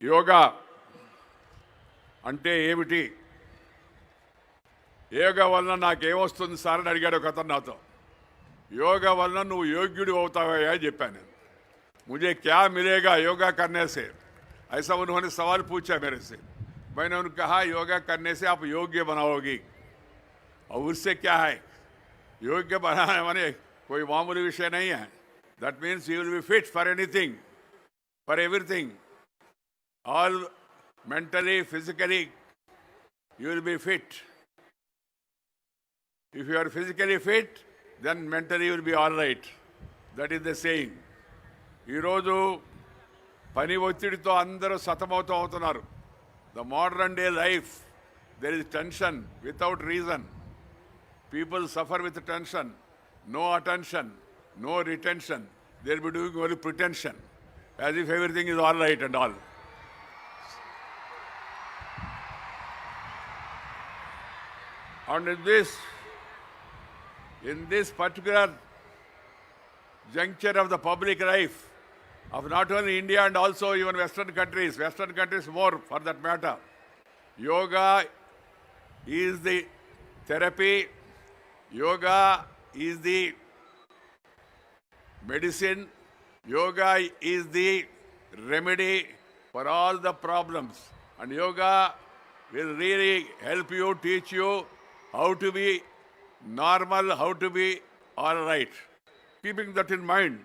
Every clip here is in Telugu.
యోగా అంటే ఏమిటి? యోగా వలన నాకేమొస్తుంది సార్ అని అడిగాడు ఒక అతను నాతో. యోగా వలన నువ్వు యోగ్యుడు అవుతావయ్యా అని చెప్పాను. मुझे क्या मिलेगा योगा करने से, ऐसा उन्होंने सवाल पूछा मेरे से. मैंने उन्हें कहा योगा करने से आप योग्य बनाओगी. और उससे क्या है, योग्य बनाने माने कोई मामूली विषय नहीं है. That means you will be fit for anything, for everything, all mentally, physically, you will be fit. If you are physically fit, then mentally you will be all right. That is the saying. ఈరోజు పని ఒత్తిడితో అందరూ సతమవుతూ అవుతున్నారు. The modern day life, there is tension without reason. People suffer with tension, no attention, no retention. They will be doing only pretension, as if everything is all right and all. And in this particular juncture of the public life of not only India and also even Western countries more for that matter, yoga is the therapy, yoga is the medicine, yoga is the remedy for all the problems, and yoga will really help you, teach you how to be normal, how to be all right. Keeping that in mind,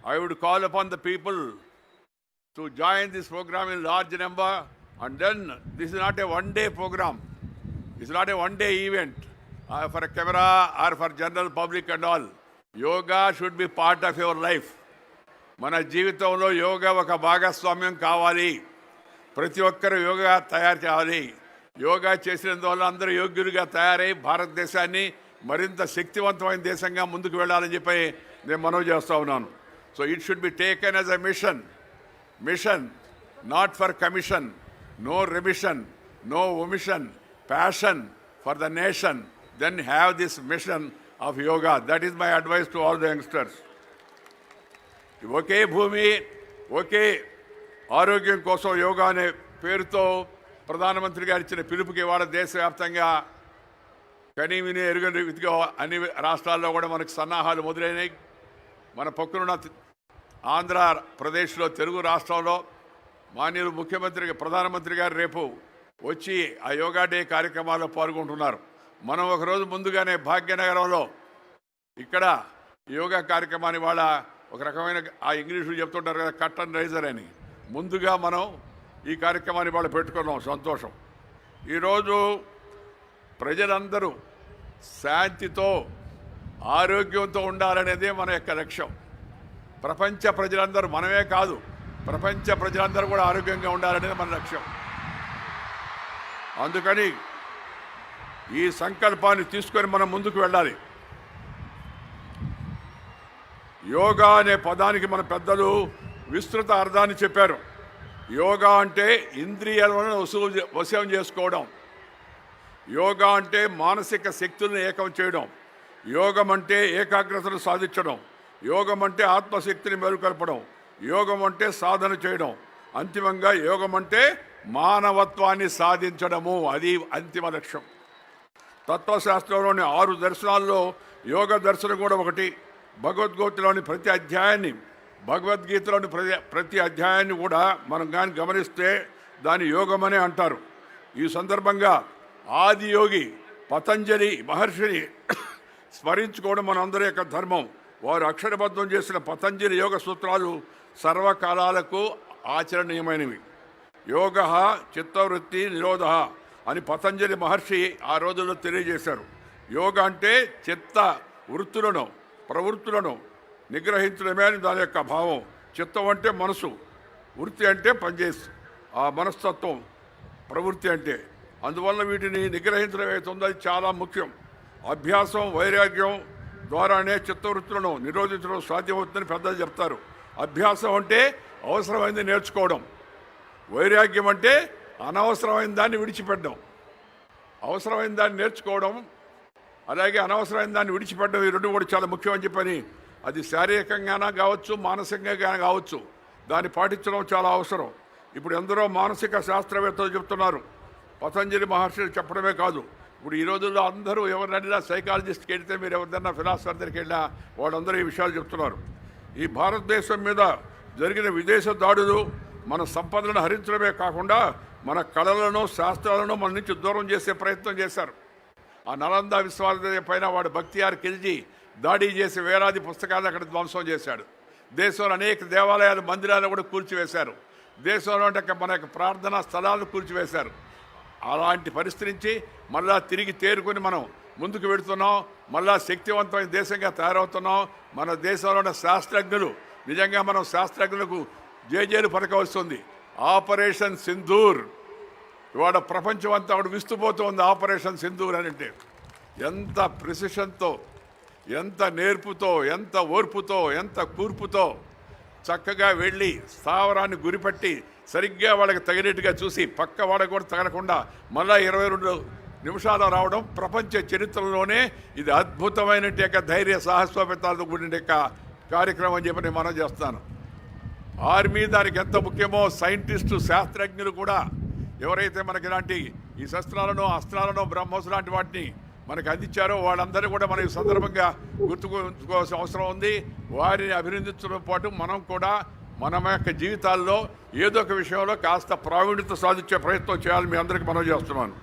I would call upon the people to join this program in large number. And then this is not a one-day program. It's not a one-day event for a camera or for general public and all. Yoga should be part of your life. మన జీవితంలో యోగా ఒక భాగస్వామ్యం కావాలి. ప్రతి ఒక్కరు యోగా తయారు చేయాలి. యోగా చేసినందువల్ల అందరూ యోగ్యులుగా తయారై భారతదేశాన్ని మరింత శక్తివంతమైన దేశంగా ముందుకు వెళ్ళాలని చెప్పి నేను మనవి చేస్తూ ఉన్నాను. So it should be taken as a mission, not for commission, no remission, no omission, passion for the nation. Then have this mission of yoga. That is my advice to all the youngsters. ఒకే భూమి ఒకే ఆరోగ్యం కోసం యోగా అనే పేరుతో ప్రధానమంత్రి గారు ఇచ్చిన పిలుపుకి ఇవాళ దేశవ్యాప్తంగా కనీ విని ఎరుగని రీతిగా అన్ని రాష్ట్రాల్లో కూడా మనకు సన్నాహాలు మొదలైనవి. మన పక్కనున్న ఆంధ్రప్రదేశ్లో, తెలుగు రాష్ట్రంలో మాన్యులు ప్రధానమంత్రి గారు రేపు వచ్చి ఆ యోగా డే కార్యక్రమాల్లో పాల్గొంటున్నారు. మనం ఒకరోజు ముందుగానే భాగ్యనగరంలో ఇక్కడ యోగా కార్యక్రమాన్ని వాళ్ళ ఒక రకమైన ఆ ఇంగ్లీషులు చెప్తుంటారు కదా, కట్ అండ్ రైజర్ అని, ముందుగా మనం ఈ కార్యక్రమాన్ని వాళ్ళు పెట్టుకున్నాం. సంతోషం. ఈరోజు ప్రజలందరూ శాంతితో ఆరోగ్యంతో ఉండాలనేదే మన యొక్క లక్ష్యం. ప్రపంచ ప్రజలందరూ, మనమే కాదు, ప్రపంచ ప్రజలందరూ కూడా ఆరోగ్యంగా ఉండాలనేది మన లక్ష్యం. అందుకని ఈ సంకల్పాన్ని తీసుకొని మనం ముందుకు వెళ్ళాలి. యోగా అనే పదానికి మన పెద్దలు విస్తృత అర్థాన్ని చెప్పారు. యోగా అంటే ఇంద్రియాలను వశం చేసుకోవడం. యోగా అంటే మానసిక శక్తులను ఏకం చేయడం. యోగం అంటే ఏకాగ్రతను సాధించడం. యోగం అంటే ఆత్మశక్తిని మెరుగుకల్పడం. యోగం అంటే సాధన చేయడం. అంతిమంగా యోగం అంటే మానవత్వాన్ని సాధించడము. అది అంతిమ లక్ష్యం. తత్వశాస్త్రంలోని 6 దర్శనాల్లో యోగ దర్శనం కూడా ఒకటి. భగవద్గీతలోని ప్రతి అధ్యాయాన్ని కూడా మనం కానీ గమనిస్తే దాని యోగమనే అంటారు. ఈ సందర్భంగా ఆది యోగి పతంజలి మహర్షిని స్మరించుకోవడం మనందరి యొక్క ధర్మం. వారు అక్షరబద్ధం చేసిన పతంజలి యోగ సూత్రాలు సర్వకాలాలకు ఆచరణీయమైనవి. యోగ చిత్తవృత్తి నిరోధ అని పతంజలి మహర్షి ఆ రోజుల్లో తెలియజేశారు. యోగ అంటే చిత్త వృత్తులను, ప్రవృత్తులను నిగ్రహించడమే అని దాని యొక్క భావం. చిత్తం అంటే మనసు, వృత్తి అంటే పనిచేసి ఆ మనస్తత్వం, ప్రవృత్తి అంటే. అందువల్ల వీటిని నిగ్రహించడం అవుతుందో అది చాలా ముఖ్యం. అభ్యాసం, వైరాగ్యం ద్వారానే చిత్తవృత్తులను నిరోధించడం సాధ్యమవుతుందని పెద్దలు చెప్తారు. అభ్యాసం అంటే అవసరమైంది నేర్చుకోవడం. వైరాగ్యం అంటే అనవసరమైన దాన్ని విడిచిపెట్టడం. అవసరమైన దాన్ని నేర్చుకోవడం, అలాగే అనవసరమైన దాన్ని విడిచిపెట్టడం, ఈ రెండు కూడా చాలా ముఖ్యమని చెప్పని, అది శారీరకంగానే కావచ్చు, మానసికంగా కావచ్చు, దాన్ని పాటించడం చాలా అవసరం. ఇప్పుడు ఎందరో మానసిక శాస్త్రవేత్తలు చెప్తున్నారు, పతంజలి మహర్షి చెప్పడమే కాదు, ఇప్పుడు ఈ రోజుల్లో అందరూ ఎవరినైనా సైకాలజిస్ట్కి వెళ్తే, మీరు ఎవరిదైనా ఫిలాసఫర్ దగ్గరికి వెళ్ళినా వాళ్ళందరూ ఈ విషయాలు చెప్తున్నారు. ఈ భారతదేశం మీద జరిగిన విదేశ దాడులు మన సంపదలను హరించడమే కాకుండా మన కళలను శాస్త్రాలను మన నుంచి దూరం చేసే ప్రయత్నం చేశారు. ఆ నలంద విశ్వవిద్యాలయం పైన వాడు బక్తియార్ ఖిల్జీ దాడి చేసి వేలాది పుస్తకాలను అక్కడ ధ్వంసం చేశాడు. దేశంలో అనేక దేవాలయాలు మందిరాలను కూడా కూల్చివేశారు. దేశంలో మన యొక్క ప్రార్థనా స్థలాలను కూల్చివేశారు. అలాంటి పరిస్థితి నుంచి మళ్ళా తిరిగి తేరుకొని మనం ముందుకు వెళుతున్నాం. మళ్ళా శక్తివంతమైన దేశంగా తయారవుతున్నాం. మన దేశంలో ఉన్న శాస్త్రజ్ఞులు నిజంగా మనం శాస్త్రజ్ఞులకు జేజేలు పలకవలసింది. ఆపరేషన్ సింధూర్ ఇవాళ ప్రపంచం అంతా కూడా విస్తుపోతుంది. ఆపరేషన్ సింధూర్ అని అంటే ఎంత ప్రిసిషన్తో, ఎంత నేర్పుతో, ఎంత ఓర్పుతో, ఎంత కూర్పుతో చక్కగా వెళ్ళి స్థావరాన్ని గురిపట్టి సరిగ్గా వాళ్ళకి తగినట్టుగా చూసి పక్క వాళ్ళకి కూడా తగలకుండా మళ్ళా 22 నిమిషాలు రావడం ప్రపంచ చరిత్రలోనే ఇది అద్భుతమైన ధైర్య సాహసోపేతాలతో కూడిన కార్యక్రమం అని చెప్పి నేను మనం చేస్తాను. ఆర్మీ దానికి ఎంత ముఖ్యమో సైంటిస్టు శాస్త్రజ్ఞులు కూడా ఎవరైతే మనకి ఇలాంటి ఈ శస్త్రాలను అస్త్రాలను బ్రహ్మోస్ లాంటి వాటిని మనకు అందించారో వాళ్ళందరూ కూడా మన ఈ సందర్భంగా గుర్తుకోవాల్సిన అవసరం ఉంది. వారిని అభినందించడం పాటు మనం కూడా మన యొక్క జీవితాల్లో ఏదో ఒక విషయంలో కాస్త ప్రావీణ్యత సాధించే ప్రయత్నం చేయాలి. మీ అందరికీ మనం చేస్తున్నాను.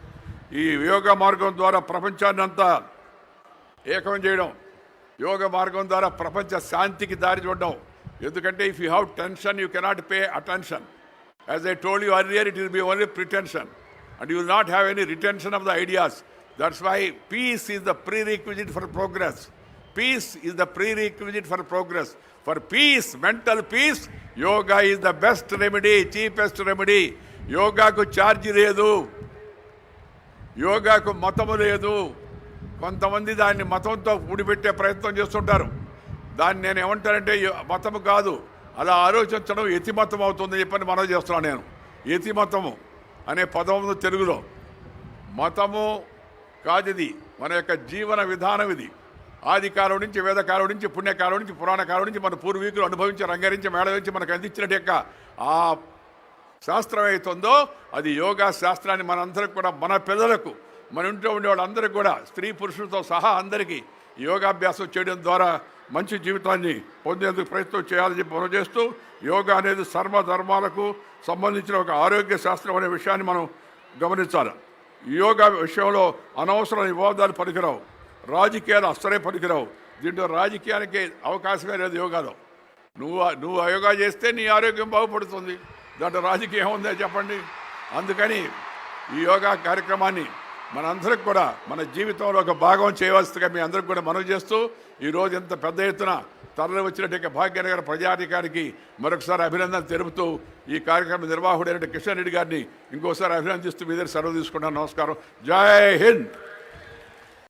ఈ యోగా మార్గం ద్వారా ప్రపంచాన్ని అంతా ఏకం చేయడం, యోగ మార్గం ద్వారా ప్రపంచ శాంతికి దారి చూడడం. ఎందుకంటే if you have tension you cannot pay attention. As I told you earlier, it will be only pretension and you will not have any retention of the ideas. That's why peace is the prerequisite for progress. Peace is the prerequisite for progress. For peace, mental peace, yoga is the best remedy, cheapest remedy. యోగాకు ఛార్జీ లేదు, యోగాకు మతము లేదు. కొంతమంది దాన్ని మతంతో ఊడిపెట్టే ప్రయత్నం చేస్తుంటారు. దాన్ని నేను ఏమంటానంటే మతము కాదు, అలా ఆలోచించడం యతిమతం అవుతుందని చెప్పని మనం చేస్తున్నాను. నేను యతిమతము అనే పదం ఉంది తెలుగులో. మతము కాదు, ఇది మన యొక్క జీవన విధానం. ఇది ఆదికాలం నుంచి, వేదకాలం నుంచి, పుణ్యకాలం నుంచి, పురాణకాలం నుంచి మన పూర్వీకులు అనుభవించి, రంగరించి, మేళవించి మనకు అందించినట్టు యొక్క ఆ శాస్త్రం అవుతుందో అది యోగా శాస్త్రాన్ని మనందరికి కూడా, మన పిల్లలకు, మన ఇంట్లో ఉండే వాళ్ళందరికీ కూడా, స్త్రీ పురుషులతో సహా అందరికీ యోగాభ్యాసం చేయడం ద్వారా మంచి జీవితాన్ని పొందేందుకు ప్రయత్నం చేయాలని చెప్పి మనం చేస్తూ, యోగా అనేది సర్వధర్మాలకు సంబంధించిన ఒక ఆరోగ్య శాస్త్రం అనే విషయాన్ని మనం గమనించాలి. యోగా విషయంలో అనవసరం వివాదాలు పనికిరావు, రాజకీయాలు అస్సలే పనికిరావు. దీంట్లో రాజకీయానికి అవకాశమే లేదు యోగాలో. నువ్వు యోగా చేస్తే నీ ఆరోగ్యం బాగుపడుతుంది, దాంట్లో రాజకీయం ఉందే చెప్పండి. అందుకని ఈ యోగా కార్యక్రమాన్ని మనందరికి కూడా మన జీవితంలో ఒక భాగం చేయవలసిందిగా మీ అందరికి కూడా మనవి చేస్తూ, ఈరోజు ఇంత పెద్ద ఎత్తున తరలి వచ్చినట్టు భాగ్యనగర ప్రజాధికారికి మరొకసారి అభినందన తెలుపుతూ, ఈ కార్యక్రమ నిర్వాహకుడైన కిషన్ రెడ్డి గారిని ఇంకోసారి అభినందిస్తూ మీ దగ్గర సెలవు తీసుకుంటాను. నమస్కారం. జై హింద్.